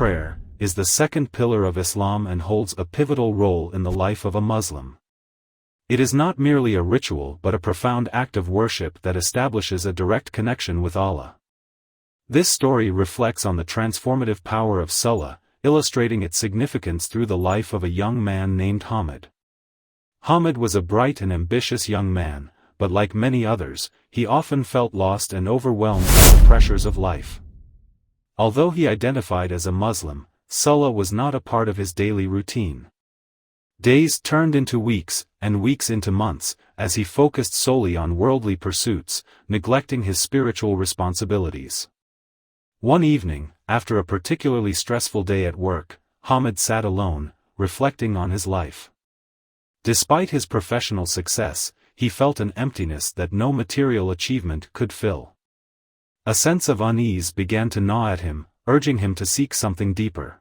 prayer, is the second pillar of Islam and holds a pivotal role in the life of a Muslim. It is not merely a ritual but a profound act of worship that establishes a direct connection with Allah. This story reflects on the transformative power of Salah, illustrating its significance through the life of a young man named Hamid. Hamid was a bright and ambitious young man, but like many others, he often felt lost and overwhelmed by the pressures of life. Although he identified as a Muslim, Salah was not a part of his daily routine. Days turned into weeks, and weeks into months, as he focused solely on worldly pursuits, neglecting his spiritual responsibilities. One evening, after a particularly stressful day at work, Hamid sat alone, reflecting on his life. Despite his professional success, he felt an emptiness that no material achievement could fill. A sense of unease began to gnaw at him, urging him to seek something deeper.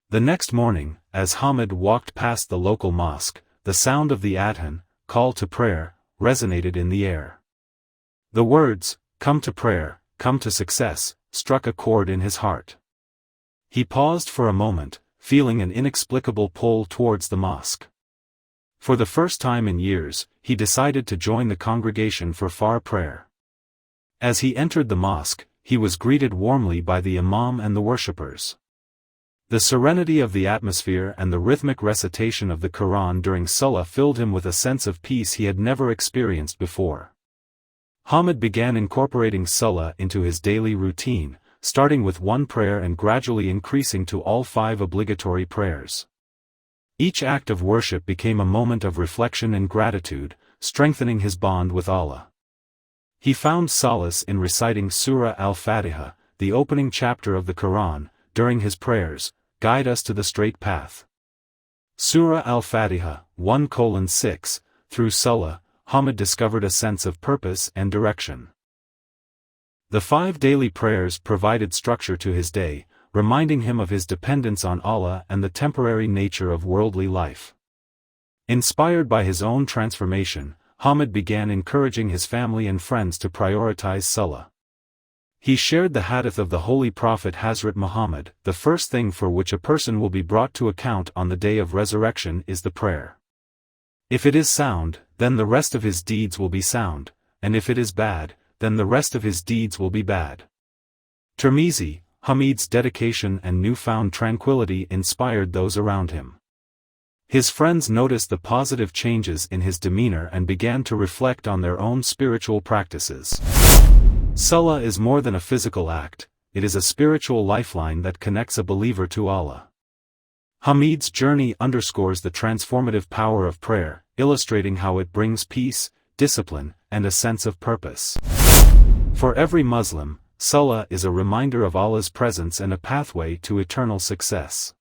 The next morning, as Hamid walked past the local mosque, the sound of the adhan, call to prayer, resonated in the air. The words, "Come to prayer, come to success," struck a chord in his heart. He paused for a moment, feeling an inexplicable pull towards the mosque. For the first time in years, he decided to join the congregation for Fajr prayer. As he entered the mosque, he was greeted warmly by the imam and the worshippers. The serenity of the atmosphere and the rhythmic recitation of the Quran during Salah filled him with a sense of peace he had never experienced before. Hamid began incorporating Salah into his daily routine, starting with one prayer and gradually increasing to all 5 obligatory prayers. Each act of worship became a moment of reflection and gratitude, strengthening his bond with Allah. He found solace in reciting Surah Al-Fatiha, the opening chapter of the Quran, during his prayers, "Guide us to the straight path." Surah Al-Fatiha, 1:6, through Salah, Hamid discovered a sense of purpose and direction. The 5 daily prayers provided structure to his day, reminding him of his dependence on Allah and the temporary nature of worldly life. Inspired by his own transformation, Hamid began encouraging his family and friends to prioritize Salah. He shared the hadith of the Holy Prophet Hazrat Muhammad, "The first thing for which a person will be brought to account on the day of resurrection is the prayer. If it is sound, then the rest of his deeds will be sound, and if it is bad, then the rest of his deeds will be bad." Tirmizi, Hamid's dedication and newfound tranquility inspired those around him. His friends noticed the positive changes in his demeanor and began to reflect on their own spiritual practices. Salah is more than a physical act, it is a spiritual lifeline that connects a believer to Allah. Hamid's journey underscores the transformative power of prayer, illustrating how it brings peace, discipline, and a sense of purpose. For every Muslim, Salah is a reminder of Allah's presence and a pathway to eternal success.